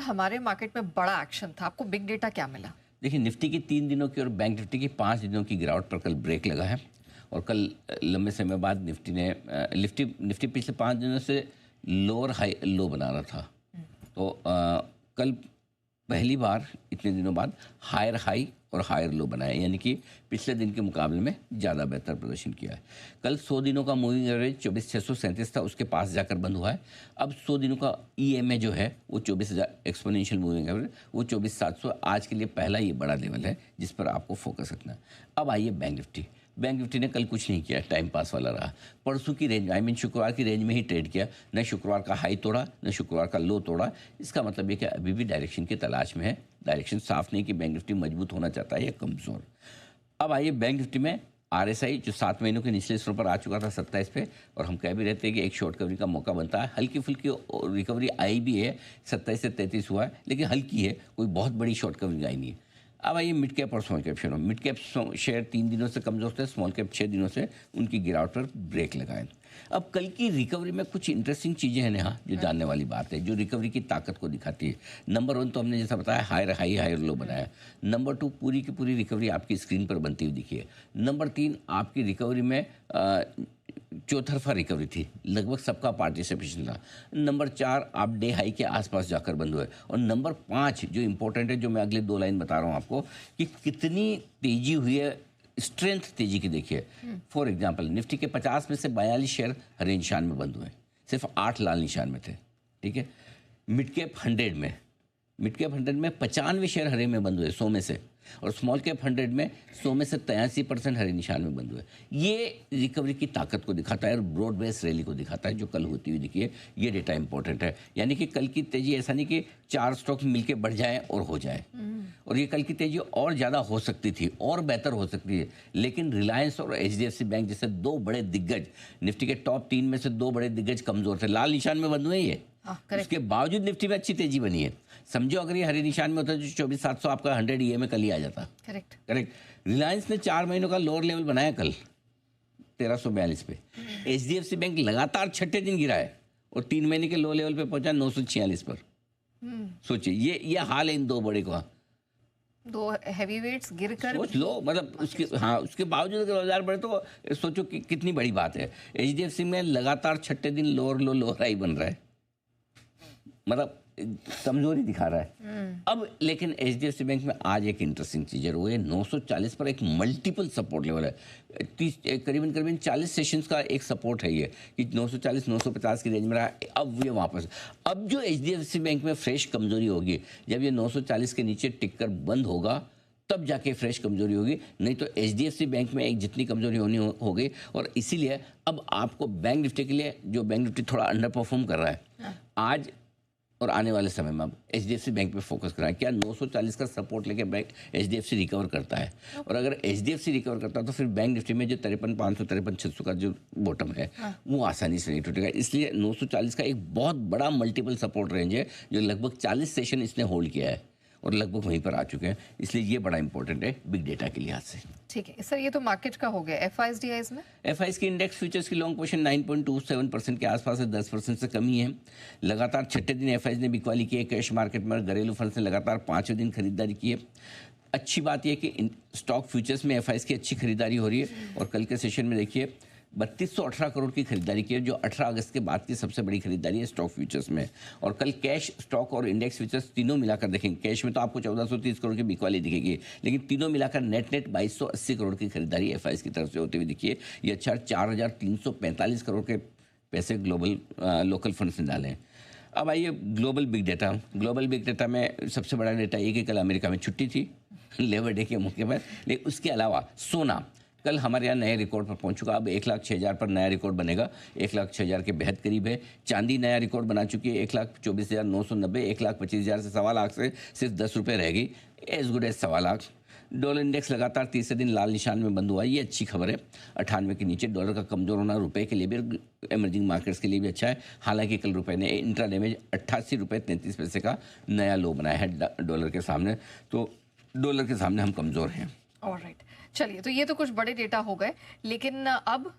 हमारे मार्केट में बड़ा एक्शन था, आपको बिग डेटा क्या मिला? देखिए, निफ्टी की 3 दिनों की और बैंक निफ्टी की 5 दिनों की गिरावट पर कल ब्रेक लगा है। और कल लंबे समय बाद निफ्टी पिछले 5 दिनों से लोअर हाई लो बना रहा था। तो कल पहली बार इतने दिनों बाद हायर हाई और हायर लो बनाया, यानी कि पिछले दिन के मुकाबले में ज़्यादा बेहतर प्रदर्शन किया है। कल 100 दिनों का मूविंग एवरेज 24,637 था, उसके पास जाकर बंद हुआ है। अब 100 दिनों का ईएमए जो है वो 24,000 एक्सपोनेंशियल मूविंग एवरेज वो 24,700 आज के लिए पहला ये बड़ा लेवल है जिस पर आपको फोकस रखना है। अब आइए बैंक निफ्टी ने कल कुछ नहीं किया, टाइम पास वाला रहा। परसों की रेंज शुक्रवार की रेंज में ही ट्रेड किया, न शुक्रवार का हाई तोड़ा न शुक्रवार का लो तोड़ा। इसका मतलब ये कि अभी भी डायरेक्शन की तलाश में है। डायरेक्शन साफ नहीं कि बैंक निफ्टी मजबूत होना चाहता है या कमज़ोर। अब आइए बैंक निफ्टी में आरएसआई जो 7 महीनों के निचले स्तरों पर आ चुका था 27 पे, और हम कह भी रहते हैं कि एक शॉर्ट कवरिंग का मौका बनता है। हल्की फुल्की रिकवरी आई भी है, 27 से 33 हुआ है, लेकिन हल्की है, कोई बहुत बड़ी शॉर्ट कवरिंग आई नहीं है। अब आइए मिड कैप और small cap share. Mid cap share 3 दिनों से कमजोर थे, स्मॉल कैप 6 दिनों से उनकी गिरावट पर ब्रेक लगाए। अब कल की रिकवरी में कुछ इंटरेस्टिंग चीज़ें हैं नेहा, जो जानने वाली बात है, जो रिकवरी की ताकत को दिखाती है। नंबर 1 तो हमने जैसा बताया हायर हाई हायर लो बनाया। नंबर 2 पूरी की पूरी रिकवरी आपकी स्क्रीन पर बनती हुई दिखी है। नंबर 3 आपकी रिकवरी में चौतरफा रिकवरी थी, लगभग सबका पार्टिसिपेशन था। नंबर 4 आप डे हाई के आसपास जाकर बंद हुए। और नंबर 5 जो इंपॉर्टेंट है, जो मैं अगले 2 लाइन बता रहा हूँ आपको कि कितनी तेजी हुई है, स्ट्रेंथ तेजी की देखिए। फॉर एग्जांपल निफ्टी के 50 में से 42 शेयर हरे निशान में बंद हुए, सिर्फ 8 लाल निशान में थे। ठीक है, मिड कैप 100 में 95 शेयर हरे में बंद हुए 100 में से, और स्मॉल कैप 100 में 100 में से 83% हरे निशान में बंद हुए। ये रिकवरी की ताकत को दिखाता है और ब्रॉड बेस रैली को दिखाता है जो कल होती हुई दिखी है। ये डेटा इंपॉर्टेंट है, यानी कि कल की तेजी ऐसा नहीं कि 4 स्टॉक मिलके बढ़ जाए और हो जाए। और ये कल की तेजी और ज़्यादा हो सकती थी और बेहतर हो सकती है, लेकिन रिलायंस और एचडीएफसी बैंक जैसे 2 बड़े दिग्गज, निफ्टी के टॉप 3 में से 2 बड़े दिग्गज कमजोर थे, लाल निशान में बंद हुए। ये उसके बावजूद निफ्टी में अच्छी तेजी बनी है। समझो अगर ये हरे निशान में होता तो 24,700 आपका 100 ईएमए कल ही आ जाता। करेक्ट। रिलायंस ने 4 महीनों का लोअर लेवल बनाया कल 1342 पे। एचडीएफसी बैंक लगातार 6ठे दिन गिरा है और 3 महीने के लो लेवल पे पहुंचा 946 पर। सोचिए ये हाल है इन 2 बड़े का। 2 हैवीवेट्स गिरकर सोच लो, मतलब उसके बावजूद अगर बाजार बढ़े तो सोचो कि कितनी बड़ी बात है। एचडीएफसी में लगातार 6ठे दिन लोअर हाई बन रहा है, मतलब कमजोरी दिखा रहा है। अब लेकिन एचडीएफसी बैंक में आज एक इंटरेस्टिंग चीज़ है, वो ये 940 पर एक मल्टीपल सपोर्ट लेवल है। करीबन 40 सेशंस का एक सपोर्ट है ये कि 940-950 की रेंज में रहा। अब ये वापस, अब जो एचडीएफसी बैंक में फ्रेश कमजोरी होगी जब ये 940 के नीचे टिक कर बंद होगा, तब जाके फ्रेश कमजोरी होगी। नहीं तो एचडीएफसी बैंक में एक जितनी कमजोरी होनी हो गई। और इसीलिए अब आपको बैंक निफ्टी के लिए, जो बैंक निफ्टी थोड़ा अंडर परफॉर्म कर रहा है आज और आने वाले समय में, अब एचडीएफसी बैंक पे फोकस करा है। क्या 940 का सपोर्ट लेके बैंक एचडीएफसी रिकवर करता है? और अगर एचडीएफसी रिकवर करता है तो फिर बैंक निफ्टी में जो 53,500 53,600 का जो बॉटम है वो आसानी से नहीं टूटेगा। इसलिए 940 का एक बहुत बड़ा मल्टीपल सपोर्ट रेंज है जो लगभग 40 सेशन इसने होल्ड किया है और लगभग वहीं पर आ चुके हैं। इसलिए ये बड़ा इंपॉर्टेंट है बिग डेटा के लिहाज से। ठीक है सर, ये तो मार्केट का हो गया। एफआईएस डीआईएस में एफआईएस की इंडेक्स फ्यूचर्स की लॉन्ग पोजीशन 9.27% के आसपास है, 10% से कमी है। लगातार 6ठे दिन एफआईएस ने बिकवाली की है। कैश मार्केट में घरेलू फंड्स ने लगातार 5वें दिन खरीदारी की है। अच्छी बात यह कि स्टॉक फ्यूचर्स में एफआईएस की अच्छी खरीदारी हो रही है। और कल के सेशन में देखिए 3218 करोड़ की खरीदारी की है, जो 18 अगस्त के बाद की सबसे बड़ी खरीदारी है स्टॉक फ्यूचर्स में। और कल कैश, स्टॉक और इंडेक्स फ्यूचर्स तीनों मिलाकर देखेंगे, कैश में तो आपको 1430 करोड़ की बिकवाली दिखेगी, लेकिन तीनों मिलाकर नेट 2280 करोड़ की खरीदारी एफआईएस की तरफ से होती हुई दिखी है। ये अच्छा 4345 करोड़ के पैसे ग्लोबल लोकल फंड्स ने डाले हैं। अब आइए ग्लोबल बिग डेटा में सबसे बड़ा डेटा ये कि कल अमेरिका में छुट्टी थी लेबर डे के मौके पर, लेकिन उसके अलावा सोना कल हमारे यहाँ नए रिकॉर्ड पर पहुंच चुका। अब 1,06,000 पर नया रिकॉर्ड बनेगा, 1,06,000 के बेहद करीब है। चांदी नया रिकॉर्ड बना चुकी है, 1,24,990, 1,25,000 से 1,25,000 से सिर्फ 10 रुपये रह गई, as good as 1,25,000। Dollar index लगातार तीसरे दिन लाल निशान में बंद हुआ, ये अच्छी खबर है। 98 के नीचे डॉलर का कमजोर होना रुपए के लिए भी, इमर्जिंग मार्केट्स के लिए भी अच्छा है। हालांकि कल रुपए ने इंट्राडे में 88 रुपये 33 पैसे का नया लो बनाया है डॉलर के सामने, तो डॉलर के सामने हम कमज़ोर हैं। ऑलराइट, चलिए, तो ये तो कुछ बड़े डेटा हो गए, लेकिन अब